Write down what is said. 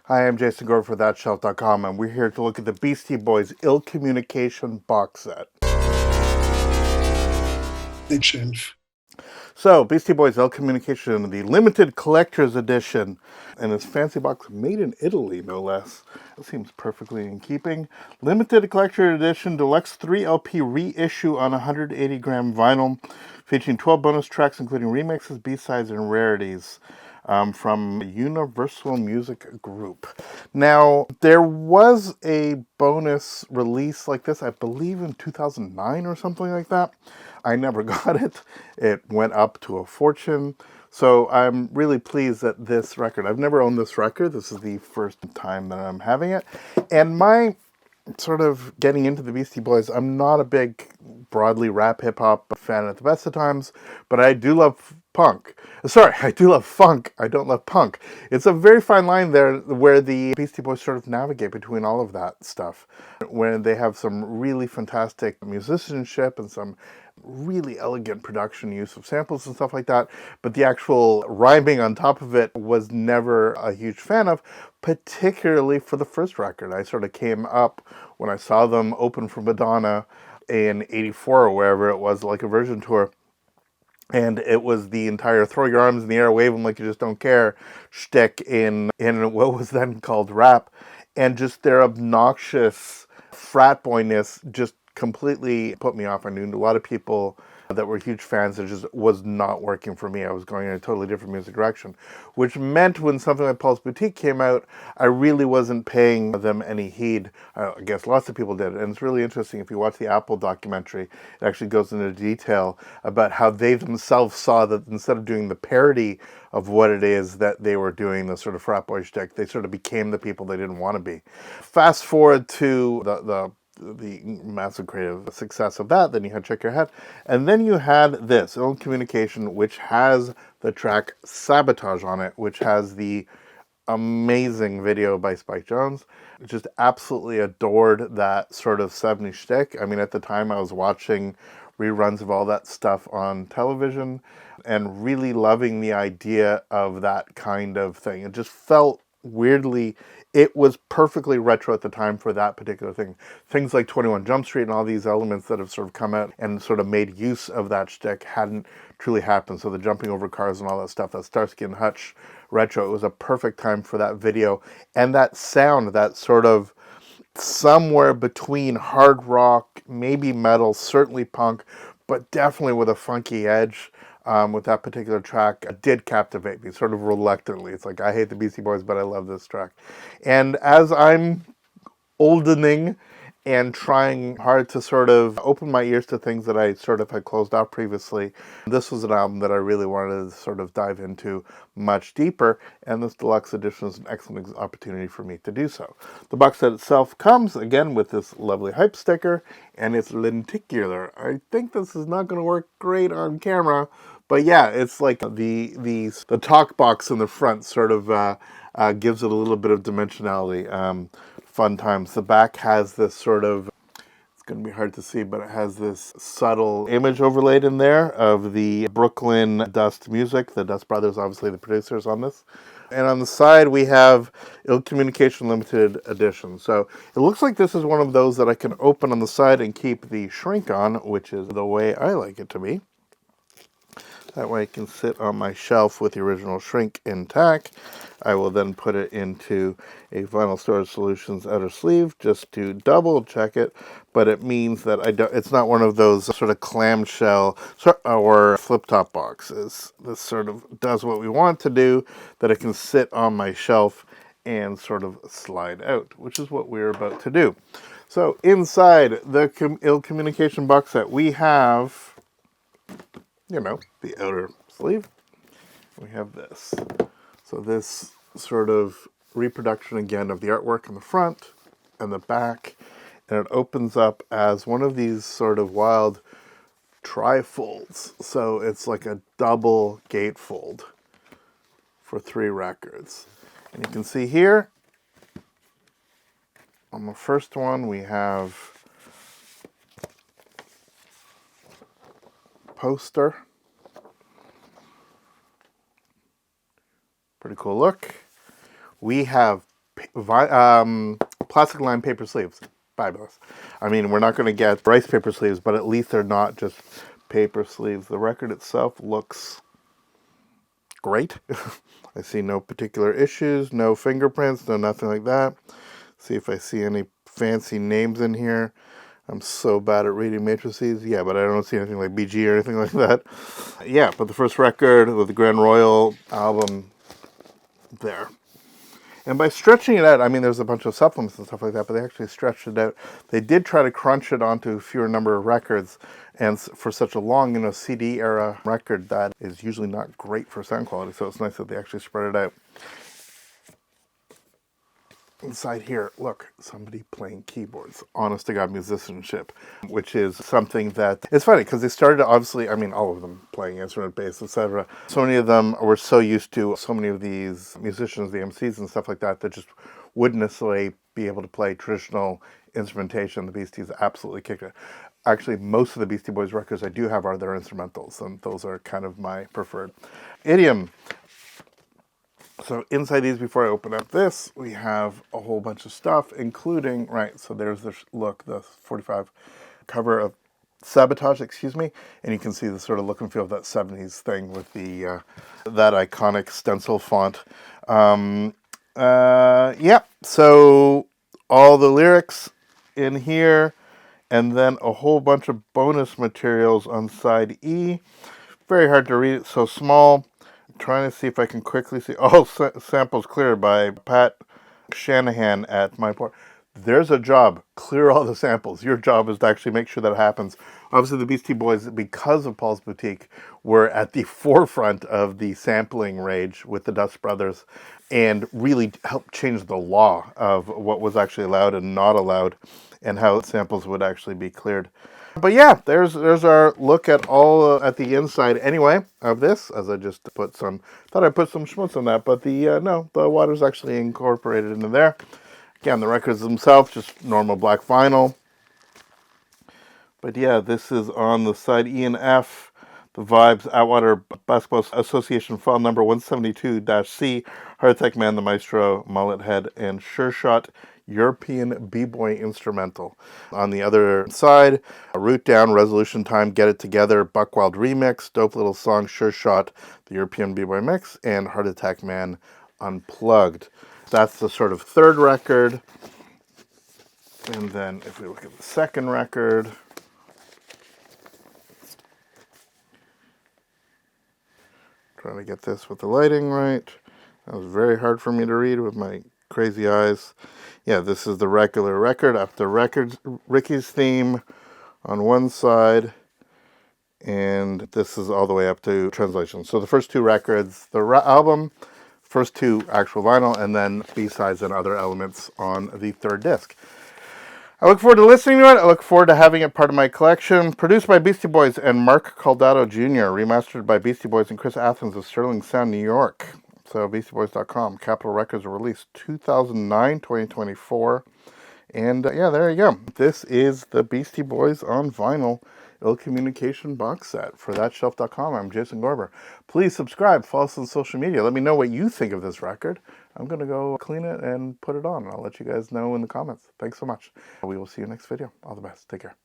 Hi, I'm Jason Gore for ThatShelf.com, and we're here to look at the Beastie Boys Ill Communication box set. So, Beastie Boys Ill Communication, the limited collector's edition, and this fancy box made in Italy, no less. It seems perfectly in keeping. Limited collector edition, Deluxe 3 LP reissue on 180-gram vinyl, featuring 12 bonus tracks, including remixes, B-sides, and rarities. From Universal Music Group. Now, there was a bonus release like this, I believe in 2009 or something like that. I never got it. It went up to a fortune. So I'm really pleased that this record, I've never owned this record. This is the first time that I'm having it. And my sort of getting into the Beastie Boys, I'm not a big broadly rap hip hop fan at the best of times, but I do love punk. Sorry, I do love funk. I don't love punk. It's a very fine line there where the Beastie Boys sort of navigate between all of that stuff, when they have some really fantastic musicianship and some really elegant production use of samples and stuff like that, but the actual rhyming on top of it was never a huge fan of, particularly for the first record. I sort of came up when I saw them open for Madonna in '84 or wherever it was, like a version tour. And it was the entire throw your arms in the air, wave them like you just don't care shtick in what was then called rap. And just their obnoxious frat boyness just completely put me off. I knew a lot of people that were huge fans. It just was not working for me. I was going in a totally different music direction, which meant when something like Paul's Boutique came out, I really wasn't paying them any heed. I guess lots of people did. And it's really interesting. If you watch the Apple documentary, it actually goes into detail about how they themselves saw that instead of doing the parody of what it is that they were doing, the sort of frat boy shtick, they sort of became the people they didn't want to be. Fast forward to the massive creative success of that, then you had Check Your Head, and then you had this, Ill Communication, which has the track Sabotage on it, which has the amazing video by Spike Jonze. Just absolutely adored that sort of 70s shtick. I mean, at the time I was watching reruns of all that stuff on television and really loving the idea of that kind of thing. It just felt weirdly, it was perfectly retro at the time for that particular thing. Things like 21 Jump Street and all these elements that have sort of come out and sort of made use of that shtick hadn't truly happened. So the jumping over cars and all that stuff, that Starsky and Hutch retro, it was a perfect time for that video. And that sound, that sort of somewhere between hard rock, maybe metal, certainly punk, but definitely with a funky edge. With that particular track, did captivate me, sort of reluctantly. It's like, I hate the Beastie Boys, but I love this track. And as I'm oldening and trying hard to sort of open my ears to things that I sort of had closed off previously, this was an album that I really wanted to sort of dive into much deeper, and this deluxe edition is an excellent opportunity for me to do so. The box set itself comes, again, with this lovely hype sticker, and it's lenticular. I think this is not going to work great on camera, but yeah, it's like the talk box in the front sort of gives it a little bit of dimensionality. Fun times. The back has this sort of, it's going to be hard to see, but it has this subtle image overlaid in there of the Brooklyn Dust music. The Dust Brothers, obviously the producers on this. And on the side, we have Ill Communication Limited Edition. So it looks like this is one of those that I can open on the side and keep the shrink on, which is the way I like it to be. That way it can sit on my shelf with the original shrink intact. I will then put it into a Vinyl Storage Solutions outer sleeve just to double check it, but it means that it's not one of those sort of clamshell or flip-top boxes. This sort of does what we want to do, that it can sit on my shelf and sort of slide out, which is what we're about to do. So inside the Ill Communication box set, we have, you know, the outer sleeve. We have this. So this sort of reproduction again of the artwork in the front and the back, and it opens up as one of these sort of wild trifolds. So it's like a double gatefold for 3 records. And you can see here on the first one we have poster. Pretty cool look. We have plastic lined paper sleeves. Fabulous. I mean, we're not going to get rice paper sleeves, but at least they're not just paper sleeves. The record itself looks great. I see no particular issues, no fingerprints, no nothing like that. See if I see any fancy names in here. I'm so bad at reading matrices. Yeah, but I don't see anything like BG or anything like that. Yeah, but the first record with the Grand Royal album there. And by stretching it out, I mean, there's a bunch of supplements and stuff like that, but they actually stretched it out. They did try to crunch it onto a fewer number of records. And for such a long, CD era record, that is usually not great for sound quality. So it's nice that they actually spread it out. Inside here, look, somebody playing keyboards. Honest to God musicianship, which is something that, it's funny because they started, obviously, I mean, all of them playing instrument, bass, etc. So many of them were so used to, so many of these musicians, the MCs and stuff like that, that just wouldn't necessarily be able to play traditional instrumentation. The Beasties absolutely kicked it. Actually, most of the Beastie Boys records I do have are their instrumentals, and those are kind of my preferred. Idiom. So inside these, before I open up this, we have a whole bunch of stuff, including, right, so there's the 45 cover of Sabotage, and you can see the sort of look and feel of that 70s thing with the that iconic stencil font. Yeah, so all the lyrics in here, and then a whole bunch of bonus materials on side E. Very hard to read, it's so small. Trying to see if I can quickly see. Oh, samples cleared by Pat Shanahan at My Port. There's a job. Clear all the samples. Your job is to actually make sure that happens. Obviously, the Beastie Boys, because of Paul's Boutique, were at the forefront of the sampling rage with the Dust Brothers and really helped change the law of what was actually allowed and not allowed and how samples would actually be cleared. But yeah, there's our look at all at the inside anyway of this. As I just thought I'd put some schmutz on that, but no, the water's actually incorporated into there. Again, the records themselves, just normal black vinyl. But yeah, this is on the side E and F. The Vibes Atwater Basketball Association file number 172-C. Heart Attack Man, the Maestro, Mullet Head, and Sure Shot European B-Boy Instrumental. On the other side, Root Down, Resolution Time, Get It Together, Buckwild Remix, Dope Little Song, Sure Shot, the European B-Boy Mix, and Heart Attack Man Unplugged. That's the sort of third record. And then if we look at the second record, trying to get this with the lighting right. That was very hard for me to read with my crazy eyes. Yeah, this is the regular record. Up the records, Ricky's theme on one side, and this is all the way up to translation. So the first two records, the album, first two actual vinyl, and then B-sides and other elements on the third disc. I look forward to listening to it. I look forward to having it part of my collection. Produced by Beastie Boys and Mark Caldato Jr. Remastered by Beastie Boys and Chris Athens of Sterling Sound, New York. So BeastieBoys.com. Capitol Records were released 2009, 2024. And yeah, there you go. This is the Beastie Boys on vinyl Ill Communication box set. For thatshelf.com, I'm Jason Gorber. Please subscribe, follow us on social media. Let me know what you think of this record. I'm going to go clean it and put it on. I'll let you guys know in the comments. Thanks so much. We will see you next video. All the best. Take care.